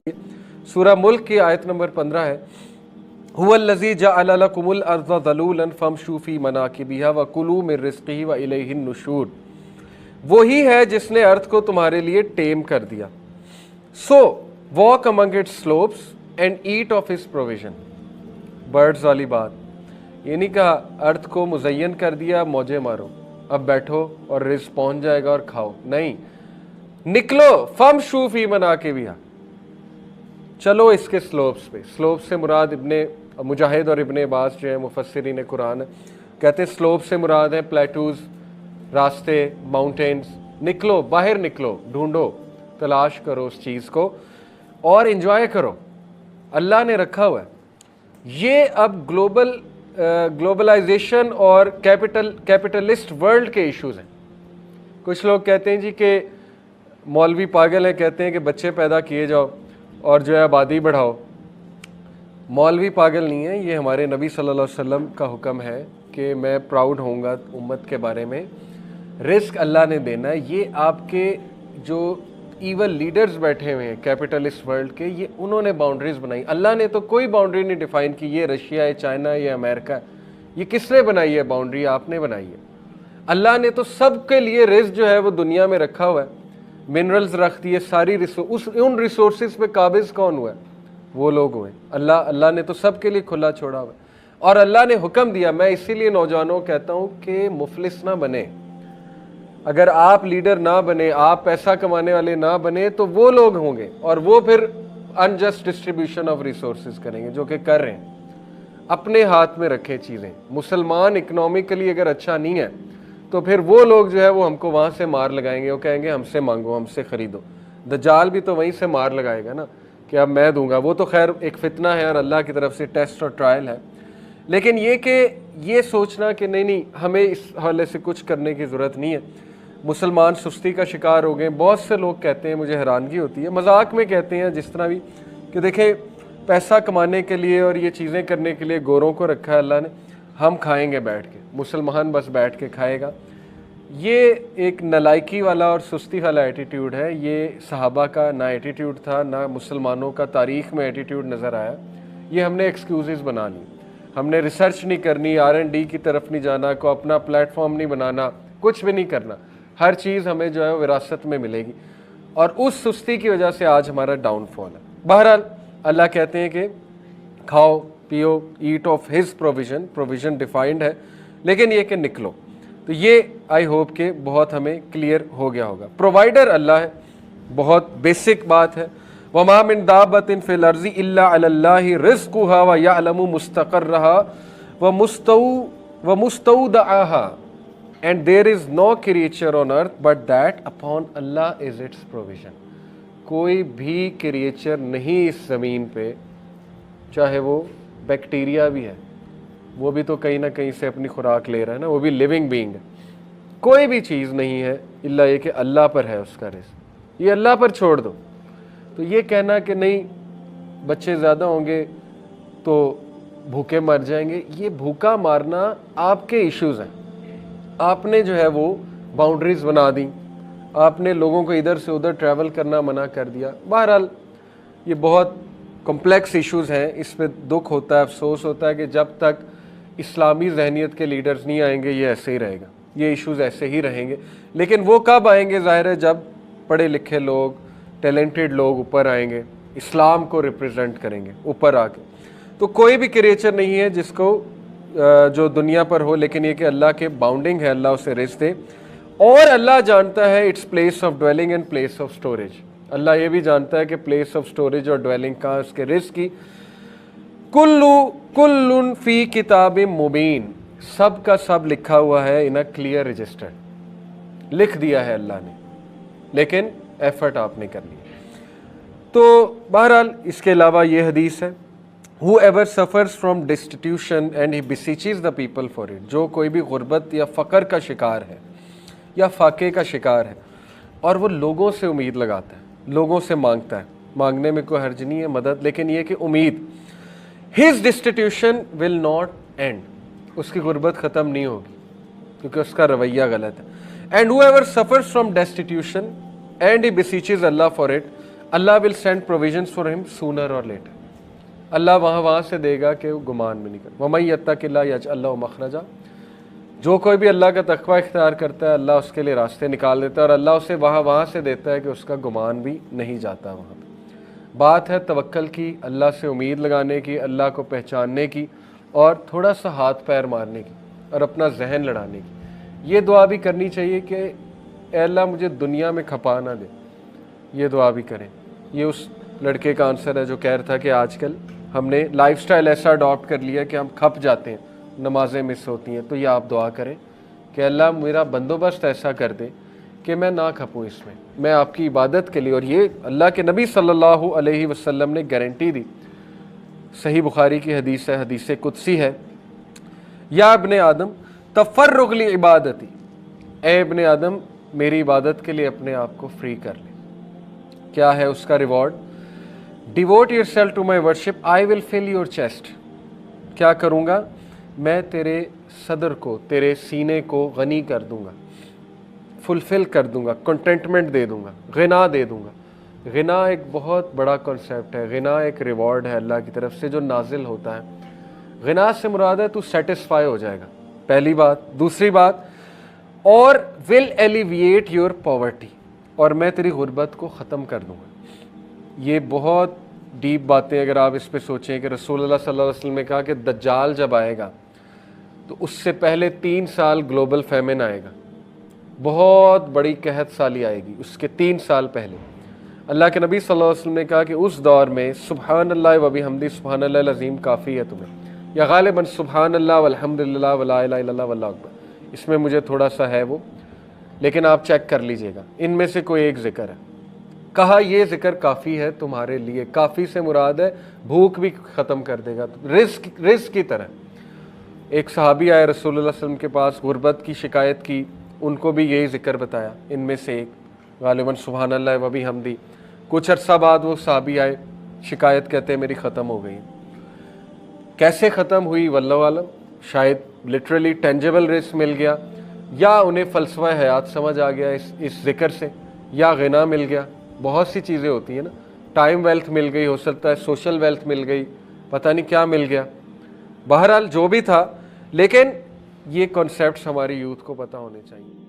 सूरह मुल्क की आयत नंबर 15 है, हुवल्लज़ी जअल लकुमुल अर्ज़ ज़लूलन फमशू फ़ी मनाकिबिहा व कुलू मिन रिज़्क़िही व इलैहिन नुशूर। वही है जिसने अर्थ को तुम्हारे लिए टेम कर दिया। So walk among it's slopes and eat of his provision. Birds वाली बात, ये नहीं कहा अर्थ को मुज़य्यन कर दिया मौजे मारो, अब बैठो और रिज़्क़ पहुंच जाएगा और खाओ, नहीं, निकलो फमशू फ़ी मनाकिबिहा, चलो इसके स्लोप्स पे। स्लोप से मुराद इब्ने मुजाहिद और इब्ने अब्बास जो है मुफस्सिरीन कुरान कहते हैं स्लोप से मुराद है प्लेटूज, रास्ते, माउंटेन्स। निकलो, बाहर निकलो, ढूंढो, तलाश करो उस चीज़ को और एंजॉय करो, अल्लाह ने रखा हुआ है। ये अब ग्लोबलाइजेशन और कैपिटलिस्ट वर्ल्ड के इश्यूज हैं। कुछ लोग कहते हैं जी कि मौलवी पागल है, कहते हैं कि बच्चे पैदा किए जाओ और जो है आबादी बढ़ाओ। मौलवी पागल नहीं है, ये हमारे नबी सल्लल्लाहु अलैहि वसल्लम का हुक्म है कि मैं प्राउड होऊंगा उम्मत के बारे में। रिस्क अल्लाह ने देना है। ये आपके जो ईवल लीडर्स बैठे हुए हैं कैपिटलिस्ट वर्ल्ड के, ये उन्होंने बाउंड्रीज बनाई। अल्लाह ने तो कोई बाउंड्री नहीं डिफाइन की, ये रशिया है, चाइना है, ये अमेरिका है। ये किसने बनाई है बाउंड्री? आपने बनाई है। अल्लाह ने तो सबके लिए रिस्क जो है वो दुनिया में रखा हुआ है, मिनरल्स रख दिए, सारी उन रिसोर्सेज पे काबिज कौन हुआ है? वो लोग हुए अल्लाह ने तो सबके लिए खुला छोड़ा हुआ है। और अल्लाह ने हुक्म दिया। मैं इसीलिए नौजवानों को कहता हूँ कि मुफलिस ना बने। अगर आप लीडर ना बने, आप पैसा कमाने वाले ना बने, तो वो लोग होंगे और वो फिर अनजस्ट डिस्ट्रीब्यूशन ऑफ रिसोर्सेज करेंगे, जो कि कर रहे हैं। अपने हाथ में रखें चीज़ें। मुसलमान इकोनॉमिकली अगर अच्छा नहीं है तो फिर वो लोग जो है वो हमको वहाँ से मार लगाएंगे, वो कहेंगे हमसे मांगो, हमसे ख़रीदो। दज्जाल भी तो वहीं से मार लगाएगा ना कि अब मैं दूंगा। वो तो खैर एक फितना है और अल्लाह की तरफ से टेस्ट और ट्रायल है। लेकिन ये कि ये सोचना कि नहीं हमें इस हवाले से कुछ करने की ज़रूरत नहीं है, मुसलमान सुस्ती का शिकार हो गए। बहुत से लोग कहते हैं, मुझे हैरानगी होती है, मजाक में कहते हैं जिस तरह भी, कि देखें पैसा कमाने के लिए और ये चीज़ें करने के लिए गोरों को रखा है अल्लाह ने, हम खाएंगे बैठ के, मुसलमान बस बैठ के खाएगा। ये एक नलायकी वाला और सुस्ती वाला एटीट्यूड है। ये सहाबा का ना एटीट्यूड था, ना मुसलमानों का तारीख़ में एटीट्यूड नज़र आया। ये हमने एक्सक्यूज़ बना ली। हमने रिसर्च नहीं करनी, R&D की तरफ नहीं जाना, को अपना प्लेटफॉर्म नहीं बनाना, कुछ भी नहीं करना। हर चीज़ हमें जो है विरासत में मिलेगी और उस सुस्ती की वजह से आज हमारा डाउनफॉल है। बहरहाल अल्लाह कहते हैं कि खाओ पियो, eat of his provision. Provision defined है, लेकिन ये कि निकलो। तो ये आई होप कि बहुत हमें क्लियर हो गया होगा। प्रोवाइडर अल्लाह है, बहुत बेसिक बात है। वमा मिन दाब्बतिन फिल अर्ज़ि इल्ला अलल्लाहि रिज़्क़ुहा व यअलमु मुस्तक़र्रहा व मुस्तौदअहा and there is no creature on earth but that upon Allah is its provision. कोई भी क्रिएचर नहीं इस ज़मीन पे, चाहे वो बैक्टीरिया भी है, वो भी तो कहीं ना कहीं से अपनी खुराक ले रहा है ना, वो भी लिविंग बीइंग है। कोई भी चीज़ नहीं है इल्ला ये कि अल्लाह पर है उसका रिज़्क़, ये अल्लाह पर छोड़ दो। तो ये कहना कि नहीं बच्चे ज़्यादा होंगे तो भूखे मर जाएंगे, ये भूखा मारना आपके इश्यूज़ हैं। आपने जो है वो बाउंड्रीज़ बना दी, आपने लोगों को इधर से उधर ट्रैवल करना मना कर दिया। बहरहाल ये बहुत कॉम्प्लेक्स इश्यूज़ हैं, इस पर दुख होता है, अफसोस होता है कि जब तक इस्लामी जहनीत के लीडर्स नहीं आएंगे ये ऐसे ही रहेगा, ये इश्यूज़ ऐसे ही रहेंगे। लेकिन वो कब आएंगे? ज़ाहिर है जब पढ़े लिखे लोग, टैलेंटेड लोग ऊपर आएंगे, इस्लाम को रिप्रेजेंट करेंगे ऊपर आके। तो कोई भी क्रिएचर नहीं है जिसको जो दुनिया पर हो, लेकिन ये कि अल्लाह के बाउंडिंग है, अल्लाह उसे रिज़्क़ दे। और अल्लाह जानता है its place of dwelling and place of storage. Allah ये भी जानता है कि प्लेस ऑफ स्टोरेज और ड्वेलिंग कहाँ उसके रिज़्क़ की। कुल्लुन फ़ी किताबिम मुबीन, सब का सब लिखा हुआ है इन अ क्लियर रजिस्टर, लिख दिया है अल्लाह ने, लेकिन एफर्ट आपने कर लिया। तो बहरहाल इसके अलावा ये हदीस है, Whoever suffers from destitution and he beseeches the people for it, जो कोई भी गुर्बत या फ़क़र का शिकार है या फाके का शिकार है और वो लोगों से उम्मीद लगाता है, लोगों से मांगता है, मांगने में कोई हर्ज नहीं है मदद, लेकिन ये कि उम्मीद, his destitution will not end, उसकी गुर्बत ख़त्म नहीं होगी क्योंकि उसका रवैया गलत है। And whoever suffers from destitution and he beseeches Allah for it, Allah will send provisions for him sooner और लेटर, अल्लाह वहाँ से देगा कि वो गुमान में नहीं कर। वमन यत्तकिल्लाह यजअल लहू मखरजा, जो कोई भी अल्लाह का तक़वा इख्तियार करता है अल्लाह उसके लिए रास्ते निकाल देता है और अल्लाह उसे वहाँ से देता है कि उसका गुमान भी नहीं जाता वहाँ पर। बात है तवक्कल की, अल्लाह से उम्मीद लगाने की, अल्लाह को पहचानने की और थोड़ा सा हाथ पैर मारने की और अपना जहन लड़ाने की। ये दुआ भी करनी चाहिए कि ऐ अल्लाह मुझे दुनिया में खपा ना दे, ये दुआ भी करें। ये उस लड़के का आंसर है जो कह रहा था कि आजकल हमने लाइफस्टाइल ऐसा अडॉप्ट कर लिया कि हम खप जाते हैं, नमाजें मिस होती हैं। तो ये आप दुआ करें कि अल्लाह मेरा बंदोबस्त ऐसा कर दे कि मैं ना खपूँ इसमें, मैं आपकी इबादत के लिए। और ये अल्लाह के नबी सल्लल्लाहु अलैहि वसल्लम ने गारंटी दी, सही बुखारी की हदीस है, हदीस कुदसी है, या इब्ने आदम तफर्रुग ली इबादती, ए इब्ने आदम मेरी इबादत के लिए अपने आप को फ्री कर ले। क्या है उसका reward? Devote yourself to my worship, I will fill your chest. क्या करूँगा? मैं तेरे सदर को, तेरे सीने को गनी कर दूंगा, फुलफिल कर दूंगा, कंटेंटमेंट दे दूंगा, गिना दे दूंगा। गिना एक बहुत बड़ा कॉन्सेप्ट है, गिना एक रिवॉर्ड है अल्लाह की तरफ से जो नाजिल होता है। गिना से मुराद है तू सेटिस्फाई हो जाएगा, पहली बात। दूसरी बात, और विल एलिविएट योर पॉवर्टी, और मैं तेरी गुर्बत को ख़त्म कर दूंगा। ये बहुत डीप बातें अगर आप इस पे सोचें कि रसूलुल्लाह सल्लल्लाहु अलैहि वसल्लम ने कहा कि दज्जाल जब आएगा तो उससे पहले 3 साल ग्लोबल फेमिन आएगा, बहुत बड़ी कहत साली आएगी उसके 3 साल पहले। अल्लाह के नबी सल्लल्लाहु अलैहि वसल्लम ने कहा कि उस दौर में सुब्हानल्लाह व बिहम्दी सुब्हानल्लाह अज़ीम काफ़ी है तुम्हें, या गालिबन सुब्हानल्लाह वल्हम्दुलिल्लाह वला इलाहा इल्लल्लाह वल्लाहु अकबर। इसमें मुझे थोड़ा सा है वो, लेकिन आप चेक कर लीजिएगा, इनमें से कोई एक ज़िक्र है। कहा ये ज़िक्र काफ़ी है तुम्हारे लिए। काफ़ी से मुराद है भूख भी ख़त्म कर देगा, रिस्क की तरह। एक सहाबी आए रसूलुल्लाह सल्लल्लाहु अलैहि वसल्लम के पास, गुर्बत की शिकायत की, उनको भी यही ज़िक्र बताया, इनमें से एक गालिबन सुब्हानल्लाह व बिहम्दी। कुछ अरसा बाद वो सहाबी आए, शिकायत कहते मेरी ख़त्म हो गई। कैसे ख़त्म हुई वल्लाहु आलम, शायद लिटरली टेंजिबल रिस्क मिल गया, या उन्हें फ़लसफ़ा हयात समझ आ गया इस ज़िक्र से, या गिना मिल गया। बहुत सी चीज़ें होती हैं ना, टाइम वेल्थ मिल गई, हो सकता है सोशल वेल्थ मिल गई, पता नहीं क्या मिल गया। बहरहाल जो भी था, लेकिन ये कॉन्सेप्ट्स हमारी यूथ को पता होने चाहिए।